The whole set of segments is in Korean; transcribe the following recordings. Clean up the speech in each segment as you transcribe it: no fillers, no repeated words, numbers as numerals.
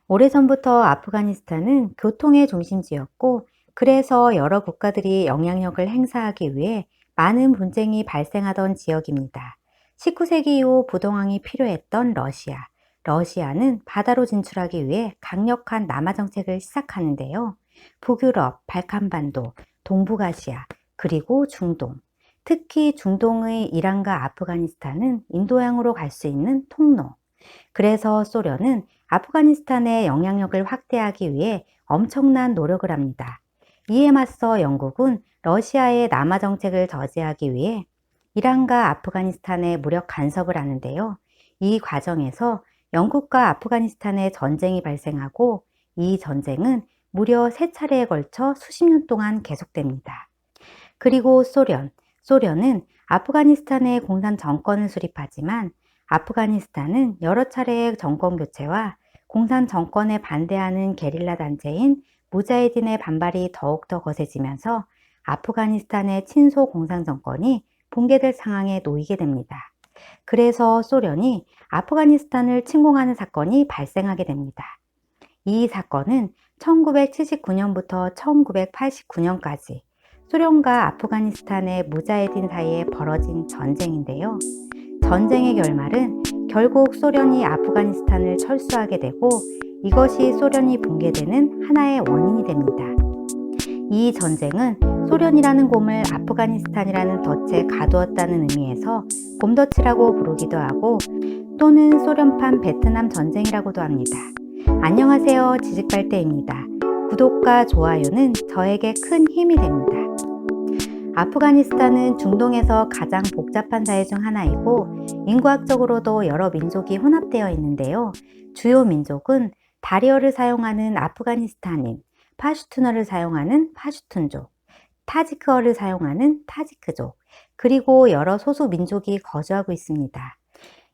오래전부터 아프가니스탄은 교통의 중심지였고, 그래서 여러 국가들이 영향력을 행사하기 위해 많은 분쟁이 발생하던 지역입니다. 19세기 이후 부동항이 필요했던 러시아. 러시아는 바다로 진출하기 위해 강력한 남하 정책을 시작하는데요. 북유럽, 발칸반도, 동북아시아, 그리고 중동. 특히 중동의 이란과 아프가니스탄은 인도양으로 갈 수 있는 통로. 그래서 소련은 아프가니스탄의 영향력을 확대하기 위해 엄청난 노력을 합니다. 이에 맞서 영국은 러시아의 남하 정책을 저지하기 위해 이란과 아프가니스탄에 무력 간섭을 하는데요. 이 과정에서 영국과 아프가니스탄의 전쟁이 발생하고, 이 전쟁은 무려 3차례에 걸쳐 수십 년 동안 계속됩니다. 그리고 소련은 아프가니스탄의 공산 정권을 수립하지만, 아프가니스탄은 여러 차례의 정권 교체와 공산 정권에 반대하는 게릴라 단체인 무자히딘의 반발이 더욱더 거세지면서 아프가니스탄의 친소 공산 정권이 붕괴될 상황에 놓이게 됩니다. 그래서 소련이 아프가니스탄을 침공하는 사건이 발생하게 됩니다. 이 사건은 1979년부터 1989년까지 소련과 아프가니스탄의 무자헤딘 사이에 벌어진 전쟁인데요. 전쟁의 결말은 결국 소련이 아프가니스탄을 철수하게 되고, 이것이 소련이 붕괴되는 하나의 원인이 됩니다. 이 전쟁은 소련이라는 곰을 아프가니스탄이라는 덫에 가두었다는 의미에서 곰덫이라고 부르기도 하고, 또는 소련판 베트남 전쟁이라고도 합니다. 안녕하세요, 지식발대입니다. 구독과 좋아요는 저에게 큰 힘이 됩니다. 아프가니스탄은 중동에서 가장 복잡한 사회 중 하나이고, 인구학적으로도 여러 민족이 혼합되어 있는데요. 주요 민족은 다리어를 사용하는 아프가니스탄인, 파슈투너를 사용하는 파슈툰족, 타지크어를 사용하는 타지크족, 그리고 여러 소수 민족이 거주하고 있습니다.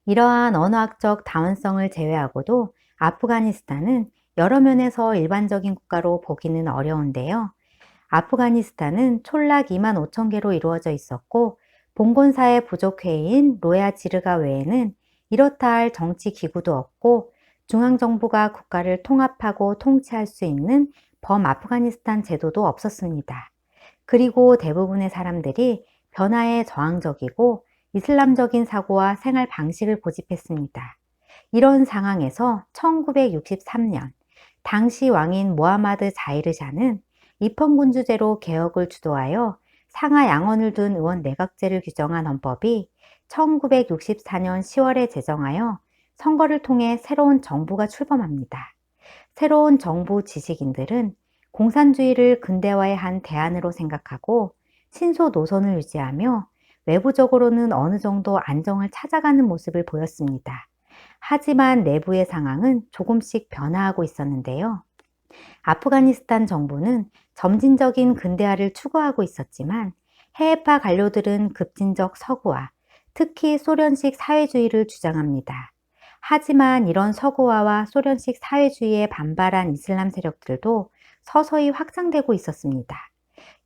이러한 언어학적 다원성을 제외하고도 아프가니스탄은 여러 면에서 일반적인 국가로 보기는 어려운데요. 아프가니스탄은 촌락 2만 5천 개로 이루어져 있었고, 봉건사의 부족회의인 로야 지르가 외에는 이렇다 할 정치 기구도 없고, 중앙정부가 국가를 통합하고 통치할 수 있는 범아프가니스탄 제도도 없었습니다. 그리고 대부분의 사람들이 변화에 저항적이고 이슬람적인 사고와 생활 방식을 고집했습니다. 이런 상황에서 1963년 당시 왕인 모하마드 자이르샤는 입헌군주제로 개혁을 주도하여 상하 양원을 둔 의원 내각제를 규정한 헌법이 1964년 10월에 제정하여 선거를 통해 새로운 정부가 출범합니다. 새로운 정부 지식인들은 공산주의를 근대화의 한 대안으로 생각하고 신소 노선을 유지하며 외부적으로는 어느 정도 안정을 찾아가는 모습을 보였습니다. 하지만 내부의 상황은 조금씩 변화하고 있었는데요. 아프가니스탄 정부는 점진적인 근대화를 추구하고 있었지만, 해외파 관료들은 급진적 서구화, 특히 소련식 사회주의를 주장합니다. 하지만 이런 서구화와 소련식 사회주의에 반발한 이슬람 세력들도 서서히 확장되고 있었습니다.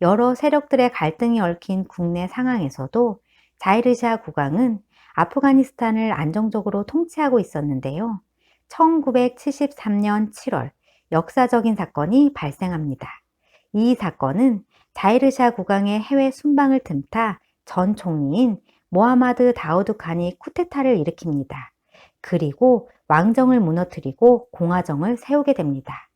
여러 세력들의 갈등이 얽힌 국내 상황에서도 자이르샤 국왕은 아프가니스탄을 안정적으로 통치하고 있었는데요. 1973년 7월 역사적인 사건이 발생합니다. 이 사건은 자이르샤 국왕의 해외 순방을 틈타 전 총리인 모하마드 다우드 칸이 쿠데타를 일으킵니다. 그리고 왕정을 무너뜨리고 공화정을 세우게 됩니다.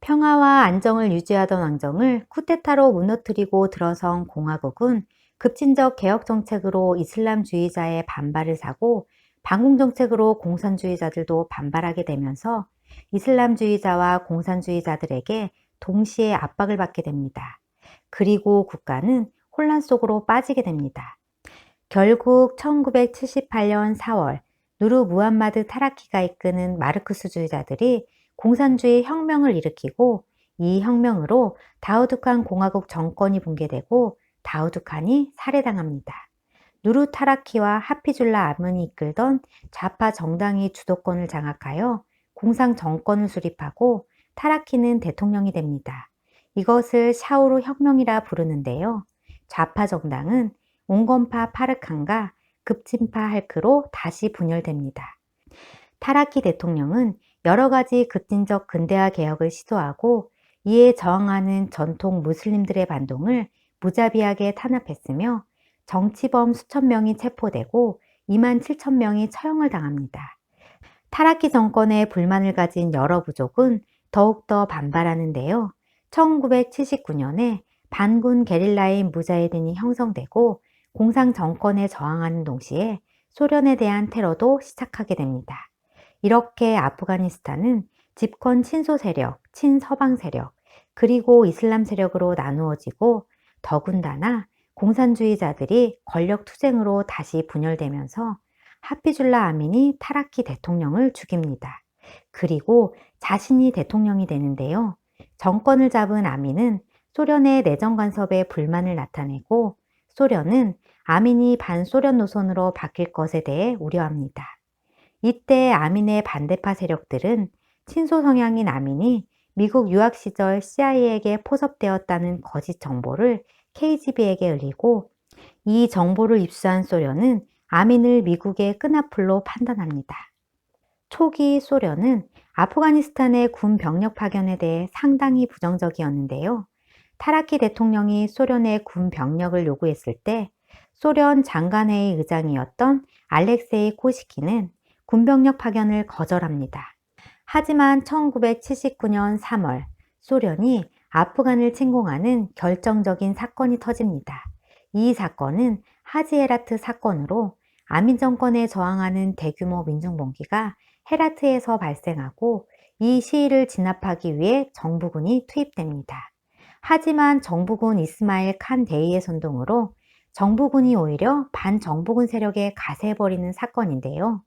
평화와 안정을 유지하던 왕정을 쿠데타로 무너뜨리고 들어선 공화국은 급진적 개혁 정책으로 이슬람주의자의 반발을 사고, 반공 정책으로 공산주의자들도 반발하게 되면서 이슬람주의자와 공산주의자들에게 동시에 압박을 받게 됩니다. 그리고 국가는 혼란 속으로 빠지게 됩니다. 결국 1978년 4월 누르 무함마드 타라키가 이끄는 마르크스주의자들이 공산주의 혁명을 일으키고, 이 혁명으로 다우드칸 공화국 정권이 붕괴되고 다우드칸이 살해당합니다. 누르 타라키와 하피줄라 아문이 이끌던 좌파 정당이 주도권을 장악하여 공산 정권을 수립하고 타라키는 대통령이 됩니다. 이것을 샤오루 혁명이라 부르는데요. 좌파 정당은 온건파 파르칸과 급진파 할크로 다시 분열됩니다. 타라키 대통령은 여러 가지 급진적 근대화 개혁을 시도하고 이에 저항하는 전통 무슬림들의 반동을 무자비하게 탄압했으며 정치범 수천 명이 체포되고 2만 7천 명이 처형을 당합니다. 타라키 정권에 불만을 가진 여러 부족은 더욱더 반발하는데요. 1979년에 반군 게릴라인 무자헤딘이 형성되고 공산 정권에 저항하는 동시에 소련에 대한 테러도 시작하게 됩니다. 이렇게 아프가니스탄은 집권 친소 세력, 친서방 세력, 그리고 이슬람 세력으로 나누어지고 더군다나 공산주의자들이 권력 투쟁으로 다시 분열되면서 하피줄라 아민이 타라키 대통령을 죽입니다. 그리고 자신이 대통령이 되는데요. 정권을 잡은 아민은 소련의 내정 간섭에 불만을 나타내고 소련은 아민이 반소련 노선으로 바뀔 것에 대해 우려합니다. 이때 아민의 반대파 세력들은 친소 성향인 아민이 미국 유학 시절 CIA에게 포섭되었다는 거짓 정보를 KGB에게 흘리고 이 정보를 입수한 소련은 아민을 미국의 끈앞풀로 판단합니다. 초기 소련은 아프가니스탄의 군 병력 파견에 대해 상당히 부정적이었는데요. 타라키 대통령이 소련의 군 병력을 요구했을 때 소련 장관회의 의장이었던 알렉세이 코시키는 군병력 파견을 거절합니다. 하지만 1979년 3월 소련이 아프간을 침공하는 결정적인 사건이 터집니다. 이 사건은 하지헤라트 사건으로 아민 정권에 저항하는 대규모 민중봉기가 헤라트에서 발생하고 이 시위를 진압하기 위해 정부군이 투입됩니다. 하지만 정부군 이스마일 칸 데이의 선동으로 정부군이 오히려 반정부군 세력에 가세해버리는 사건인데요.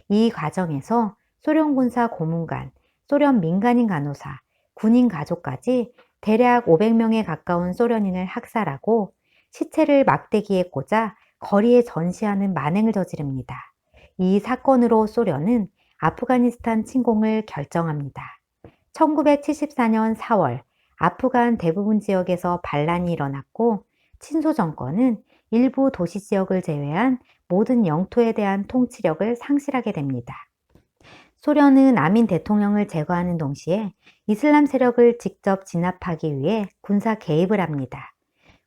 이 과정에서 소련 군사 고문관, 소련 민간인 간호사, 군인 가족까지 대략 500명에 가까운 소련인을 학살하고 시체를 막대기에 꽂아 거리에 전시하는 만행을 저지릅니다. 이 사건으로 소련은 아프가니스탄 침공을 결정합니다. 1974년 4월 아프간 대부분 지역에서 반란이 일어났고 친소 정권은 일부 도시 지역을 제외한 모든 영토에 대한 통치력을 상실하게 됩니다. 소련은 아민 대통령을 제거하는 동시에 이슬람 세력을 직접 진압하기 위해 군사 개입을 합니다.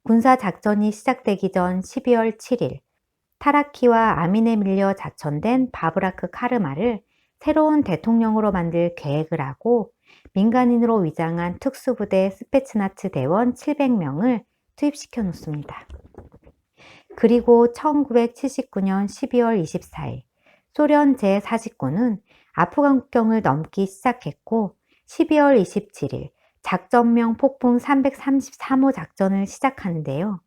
군사 작전이 시작되기 전 12월 7일 타라키와 아민에 밀려 자천된 바브라크 카르마를 새로운 대통령으로 만들 계획을 하고 민간인으로 위장한 특수부대 스페츠나츠 대원 700명을 투입시켜 놓습니다. 그리고 1979년 12월 24일 소련 제49는 아프간 국경을 넘기 시작했고 12월 27일 작전명 폭풍 333호 작전을 시작하는데요.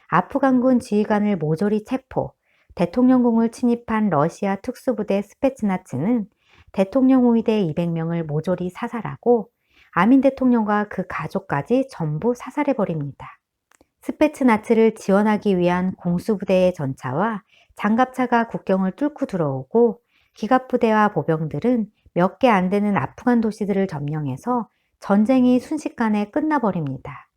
아프간군 지휘관을 모조리 체포, 대통령궁을 침입한 러시아 특수부대 스페츠나츠는 대통령 호위대 200명을 모조리 사살하고 아민 대통령과 그 가족까지 전부 사살해버립니다. 스페츠나츠를 지원하기 위한 공수부대의 전차와 장갑차가 국경을 뚫고 들어오고 기갑부대와 보병들은 몇 개 안 되는 아프간 도시들을 점령해서 전쟁이 순식간에 끝나버립니다.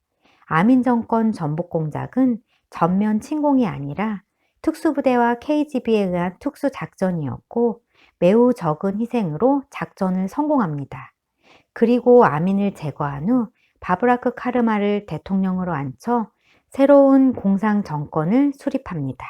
아민 정권 전복 공작은 전면 침공이 아니라 특수부대와 KGB에 의한 특수작전이었고 매우 적은 희생으로 작전을 성공합니다. 그리고 아민을 제거한 후 바브라크 카르마를 대통령으로 앉혀 새로운 공산 정권을 수립합니다.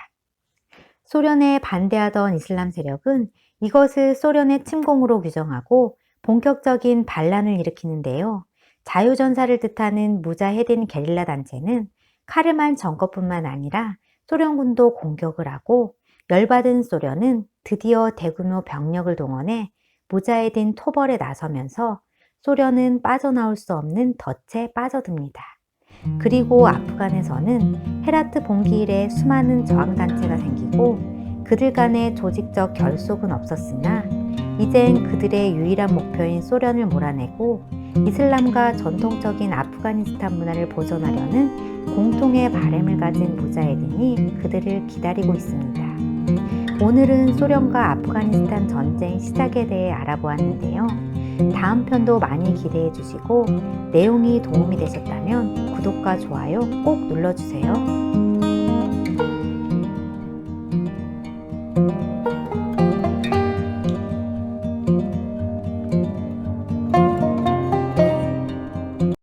소련에 반대하던 이슬람 세력은 이것을 소련의 침공으로 규정하고 본격적인 반란을 일으키는데요. 자유전사를 뜻하는 무자헤딘 게릴라 단체는 카르만 정권뿐만 아니라 소련군도 공격을 하고 열받은 소련은 드디어 대규모 병력을 동원해 무자헤딘 토벌에 나서면서 소련은 빠져나올 수 없는 덫에 빠져듭니다. 그리고 아프간에서는 헤라트 봉기 이래 수많은 저항단체가 생기고 그들 간의 조직적 결속은 없었으나 이젠 그들의 유일한 목표인 소련을 몰아내고 이슬람과 전통적인 아프가니스탄 문화를 보존하려는 공통의 바램을 가진 무자헤딘이 그들을 기다리고 있습니다. 오늘은 소련과 아프가니스탄 전쟁 시작에 대해 알아보았는데요. 다음 편도 많이 기대해 주시고 내용이 도움이 되셨다면 구독과 좋아요 꼭 눌러주세요.